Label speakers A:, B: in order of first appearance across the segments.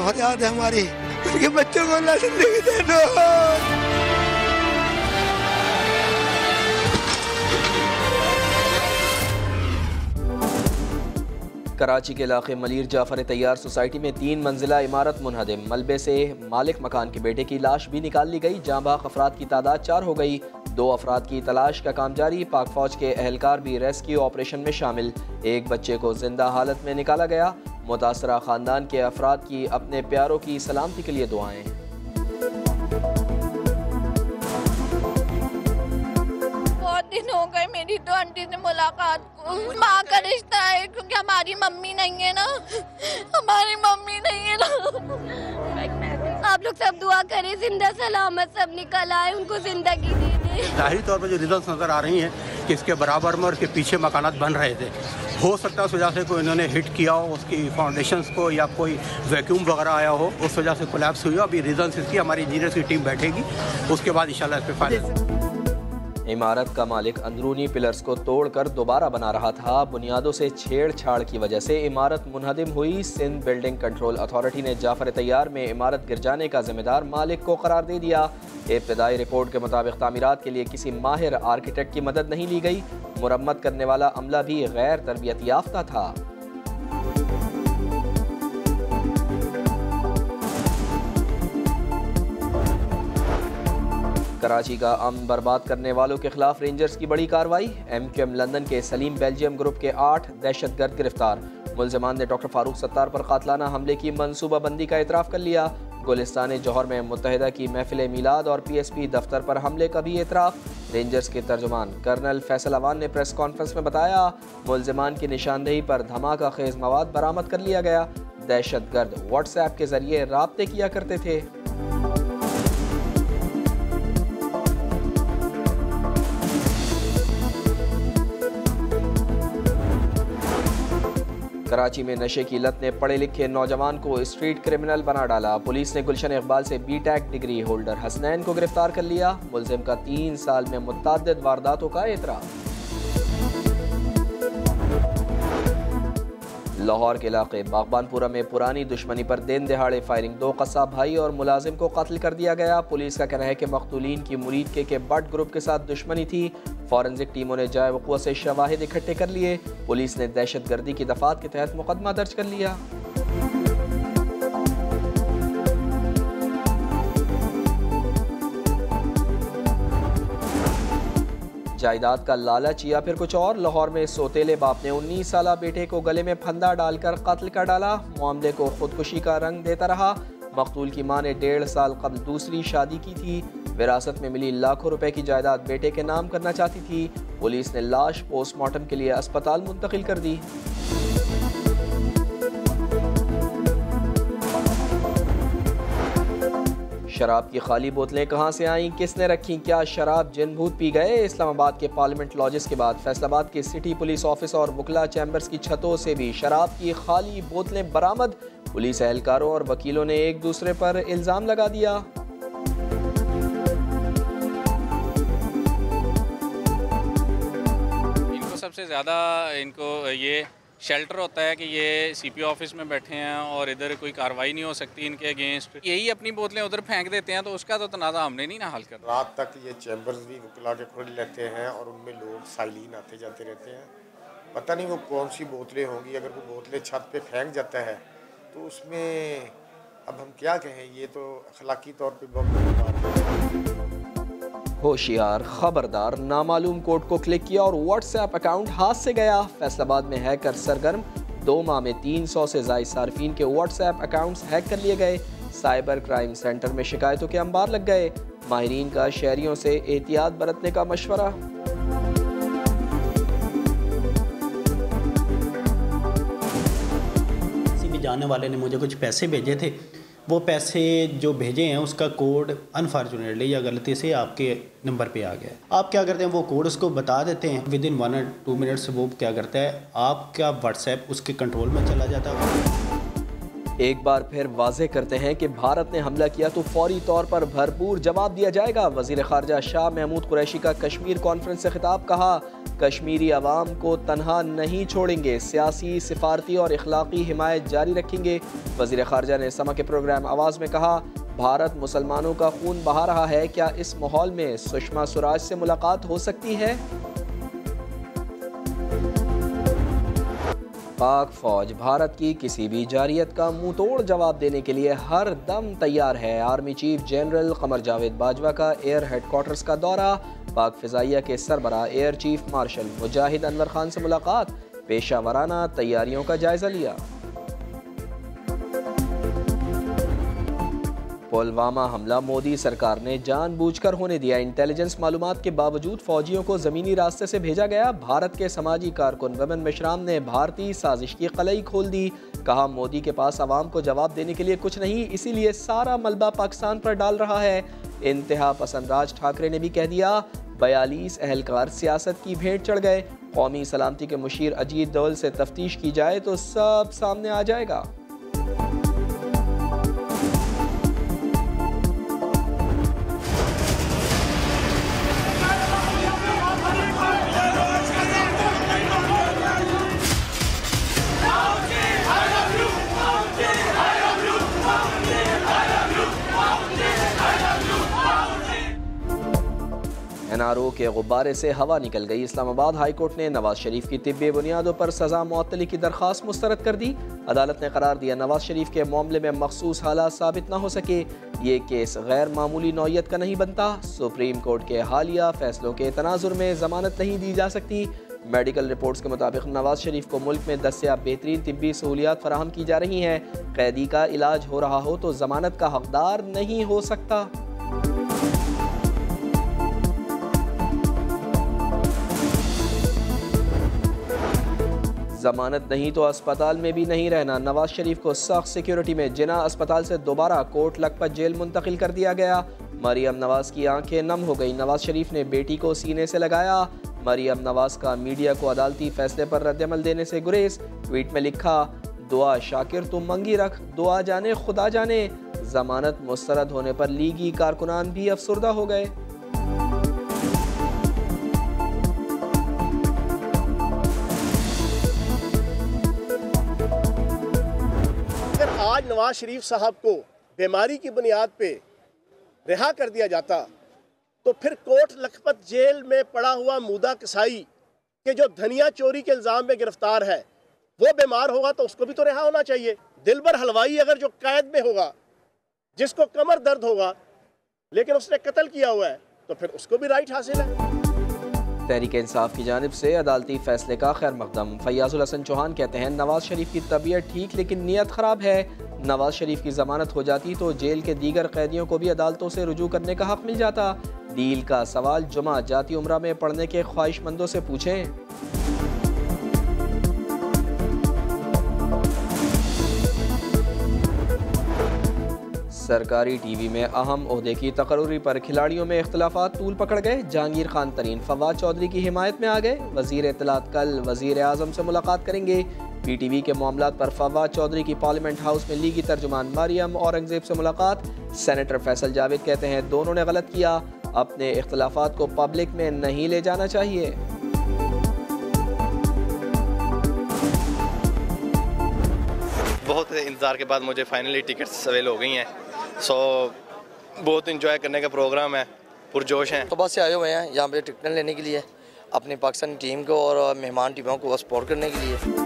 A: फरियाद है हमारी, उनके बच्चों को अल्लाह जिंदगी दे दो।
B: कराची के इलाके मलीर जाफर तैयार सोसाइटी में 3 मंजिला इमारत मुनहदम, मलबे से मालिक मकान के बेटे की लाश भी निकाल ली गई। जाँ बाग अफराद की तादाद 4 हो गई। 2 अफराद की तलाश का काम जारी। पाक फौज के एहलकार भी रेस्क्यू ऑपरेशन में शामिल। एक बच्चे को जिंदा हालत में निकाला गया। मुतासरा खानदान के अफराद की अपने प्यारों की सलामती के लिए दुआएं।
C: दिन हो गए मेरी तो आंटी से मुलाकात को। माँ का रिश्ता है क्योंकि हमारी मम्मी नहीं है ना, हमारी मम्मी नहीं है ना। आप लोग सब दुआ करें जिंदा सलामत सब निकल आए, उनको जिंदगी दे दे।
D: जाहिर तौर पर जो रिजल्ट नजर आ रही हैं कि इसके बराबर में और इसके पीछे मकानात बन रहे थे, हो सकता है उस वजह से कोई इन्होंने हिट किया हो उसकी फाउंडेशंस को, या कोई वैक्यूम वगैरह आया हो, उस वजह से कोलैप्स हुई हो। अभी रीजन इसकी हमारी इंजीनियर्स की टीम बैठेगी, उसके बाद इंशाल्लाह इस पर फाइनल।
B: इमारत का मालिक अंदरूनी पिलर्स को तोड़कर दोबारा बना रहा था। बुनियादों से छेड़छाड़ की वजह से इमारत मुनहदम हुई। सिंध बिल्डिंग कंट्रोल अथॉरिटी ने जाफर तैयार में इमारत गिर जाने का जिम्मेदार मालिक को करार दे दिया। इब्तदाई रिपोर्ट के मुताबिक तामीरात के लिए किसी माहिर आर्किटेक्ट की मदद नहीं ली गई। मुरम्मत करने वाला अमला भी गैर तरबियत याफ्ता था। कराची का अमन बर्बाद करने वालों के खिलाफ रेंजर्स की बड़ी कार्रवाई। MQM लंदन के सलीम बेल्जियम ग्रुप के 8 दहशतगर्द गिरफ्तार। मुल्जिमान ने डॉक्टर फारूक सत्तार पर कातलाना हमले की मनसूबाबंदी का एतराफ़ कर लिया। गुलिस्तान जौहर में मुत्तहिदा की महफिल मीलाद और PSP दफ्तर पर हमले का भी एतराफ़। रेंजर्स के तर्जुमान कर्नल फैसल अवान ने प्रेस कॉन्फ्रेंस में बताया, मुल्जिमान की निशानदेही पर धमाका खेज मवाद बरामद कर लिया गया। दहशतगर्द व्हाट्सएप के जरिए राब्ते किया करते थे। कराची में नशे की लत ने पढ़े लिखे नौजवान को स्ट्रीट क्रिमिनल बना डाला। पुलिस ने गुलशन इकबाल से BTech डिग्री होल्डर हसनैन को गिरफ्तार कर लिया। मुलजिम का 3 साल में मुतअद्दिद वारदातों का एतराफ़। लाहौर के इलाके बागबानपुरा में पुरानी दुश्मनी पर दिन दिहाड़े फायरिंग। 2 कस्साब भाई और मुलाजिम को कत्ल कर दिया गया। पुलिस का कहना है कि मकतूलीन की मुरीद के बट ग्रुप के साथ दुश्मनी थी। फॉरेंसिक टीमों ने जाए वक़ूअ से शवाहिद इकट्ठे कर लिए। पुलिस ने दहशतगर्दी की दफात के तहत मुकदमा दर्ज कर लिया। जायदाद का लालच या फिर कुछ और। लाहौर में सोतेले बाप ने 19 साला बेटे को गले में फंदा डालकर कत्ल कर डाला। मामले को खुदकुशी का रंग देता रहा। मकतूल की मां ने 1.5 साल कबल दूसरी शादी की थी। विरासत में मिली लाखों रुपए की जायदाद बेटे के नाम करना चाहती थी। पुलिस ने लाश पोस्टमार्टम के लिए अस्पताल मुंतकिल कर दी। शराब की खाली बोतलें कहां से आईं, किसने रखी, क्या शराब जिन भूत पी गए। इस्लामाबाद के पार्लियामेंट लॉजिस के बाद फैसलाबाद के सिटी पुलिस ऑफिस और वकला चैम्बर्स की छतों से भी शराब की खाली बोतलें बरामद। पुलिस एहलकारों और वकीलों ने एक दूसरे पर इल्जाम लगा दिया।
E: इनको सबसे ज़्यादा ये शेल्टर होता है कि ये CPO ऑफिस में बैठे हैं और इधर कोई कार्रवाई नहीं हो सकती इनके अगेंस्ट। यही अपनी बोतलें उधर फेंक देते हैं, तो उसका तो तनाज़ा हमने नहीं ना हल कर।
F: रात तक ये चैम्बर्स भी वकला के खुले रहते हैं और उनमें लोग साइलिन आते जाते रहते हैं। पता नहीं वो कौन सी बोतलें होंगी। अगर वो बोतलें छत पे फेंक जाता है तो उसमें अब हम क्या कहें, ये तो अखलाकी तौर पर बहुत बड़ी बात है।
B: होशियार, खबरदार, नामालूम कोड को क्लिक किया और व्हाट्सएप अकाउंट हाथ से गया। फैसलाबाद में हैकर सरगर्म। 2 माह में 300 से ज़ायद सार्फिन के व्हाट्सएप अकाउंट्स हैक कर लिए गए। साइबर क्राइम सेंटर में शिकायतों के अंबार लग गए। माहिरीन का शहरियों से एहतियात बरतने का मशवरा।
G: किसी भी जानने वाले ने मुझे कुछ पैसे भेजे थे, वो पैसे जो भेजे हैं उसका कोड अनफॉर्चुनेटली या गलती से आपके नंबर पे आ गया। आप क्या करते हैं, वो कोड उसको बता देते हैं। विद इन 1 और 2 मिनट्स वो क्या करता है, आपका व्हाट्सएप उसके कंट्रोल में चला जाता है।
B: एक बार फिर वाज़ेह करते हैं कि भारत ने हमला किया तो फौरी तौर पर भरपूर जवाब दिया जाएगा। वज़ीर ख़ारजा शाह महमूद कुरैशी का कश्मीर कॉन्फ्रेंस से खिताब, कहा कश्मीरी अवाम को तनहा नहीं छोड़ेंगे, सियासी, सिफारती और इखलाकी हिमायत जारी रखेंगे। वज़ीर ख़ारजा ने समा के प्रोग्राम आवाज़ में कहा, भारत मुसलमानों का खून बहा रहा है, क्या इस माहौल में सुषमा स्वराज से मुलाकात हो सकती है? पाक फौज भारत की किसी भी जारियत का मुंह तोड़ जवाब देने के लिए हर दम तैयार है। Army chief general Qamar Javed Bajwa का एयर हेडक्वार्टर्स का दौरा, पाक फ़िज़ाइया के सरबराह एयर चीफ मार्शल मुजाहिद अनवर खान से मुलाकात, पेशा वराना तैयारियों का जायजा लिया। पुलवामा हमला मोदी सरकार ने जानबूझकर होने दिया, इंटेलिजेंस मालूमात के बावजूद फौजियों को ज़मीनी रास्ते से भेजा गया। भारत के समाजी कारकुन वमन मेश्राम ने भारतीय साजिश की कलई खोल दी, कहा मोदी के पास आवाम को जवाब देने के लिए कुछ नहीं, इसीलिए सारा मलबा पाकिस्तान पर डाल रहा है। इंतहा पसंद राज ठाकरे ने भी कह दिया 42 अहलकार सियासत की भेंट चढ़ गए, कौमी सलामती के मुशीर अजीत दोवल से तफ्तीश की जाए तो सब सामने आ जाएगा। NRO के गुब्बारे से हवा निकल गई। इस्लामाबाद हाई कोर्ट ने नवाज शरीफ की तिब्बी बुनियादों पर सज़ा मुअत्तली की दरख्वास्त मुस्तरद कर दी। अदालत ने करार दिया नवाज शरीफ के मामले में मखसूस हालात साबित न हो सके, ये केस गैर मामूली नौयत का नहीं बनता। सुप्रीम कोर्ट के हालिया फैसलों के तनाजुर में जमानत नहीं दी जा सकती। मेडिकल रिपोर्ट्स के मुताबिक नवाज शरीफ को मुल्क में दस्तयाब बेहतरीन तिब्बी सहूलियात फराहम की जा रही हैं। कैदी का इलाज हो रहा हो तो जमानत का हकदार नहीं हो सकता। जमानत नहीं तो अस्पताल में भी नहीं रहना। नवाज शरीफ को सख्त सिक्योरिटी में जिना अस्पताल से दोबारा कोट लखपत जेल मुंतकिल कर दिया गया। मरियम नवाज की आंखें नम हो गई, नवाज शरीफ ने बेटी को सीने से लगाया। मरियम नवाज का मीडिया को अदालती फैसले पर रद्दअमल देने से गुरेज। ट्वीट में लिखा, दुआ शाकिर तुम मंगी रख, दुआ जाने खुदा जाने। जमानत मुस्तरद होने पर लीगी कारकुनान भी अफसुर्दा हो गए।
H: आज नवाज शरीफ साहब को बीमारी की बुनियाद पे रिहा कर दिया जाता तो फिर कोट लखपत जेल में पड़ा हुआ मूदा कसाई के जो धनिया चोरी के इल्ज़ाम में गिरफ्तार है वो बीमार होगा तो उसको भी तो रिहा होना चाहिए। दिलबर हलवाई अगर जो कैद में होगा, जिसको कमर दर्द होगा लेकिन उसने कत्ल किया हुआ है, तो फिर उसको भी राइट हासिल है।
B: तहरीक इंसाफ की जानिब से अदालती फैसले का खैर मकदम। फैयाजुल हसन चौहान कहते हैं नवाज शरीफ की तबीयत ठीक लेकिन नीयत ख़राब है। नवाज शरीफ की ज़मानत हो जाती तो जेल के दीगर कैदियों को भी अदालतों से रुजू करने का हक मिल जाता। डील का सवाल जुमा जाती उम्रा में पढ़ने के ख्वाहिशमंदों से पूछें। सरकारी टीवी में अहम ओहदे की तकर्री पर खिलाड़ियों में इख्तलाफात तूल पकड़ गए। जहांगीर खान तरीन फवाद चौधरी की हिमायत में आ गए। वजीर इत्तलात कल वजीर आज़म से मुलाकात करेंगे। PTV के मामलात पर फवाद चौधरी की पार्लियामेंट हाउस में लीगी तर्जुमान मरियम औरंगजेब से मुलाकात। सेनेटर फैसल जावेद कहते हैं दोनों ने गलत किया, अपने इख्तलाफात को पब्लिक में नहीं ले जाना चाहिए।
I: बहुत इंतज़ार के बाद मुझे फाइनली टिकट्स अवेल हो गई हैं। बहुत इंजॉय करने का प्रोग्राम है, पुरजोश हैं।
J: तो बस से आए हुए हैं यहाँ पे टिकटें लेने के लिए, अपनी पाकिस्तानी टीम को और मेहमान टीमों को सपोर्ट करने के लिए।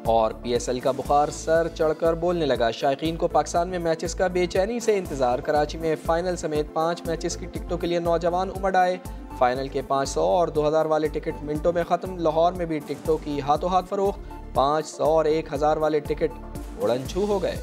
B: और PSL का बुखार सर चढ़कर बोलने लगा। शायकीन को पाकिस्तान में मैचेस का बेचैनी से इंतजार। कराची में फाइनल समेत 5 मैचेस की टिकटों के लिए नौजवान उमड़ आए। फाइनल के 500 और 2000 वाले टिकट मिनटों में ख़त्म। लाहौर में भी टिकटों की हाथों हाथ फरोख्त। 500 और 1000 वाले टिकट उड़न छू हो गए।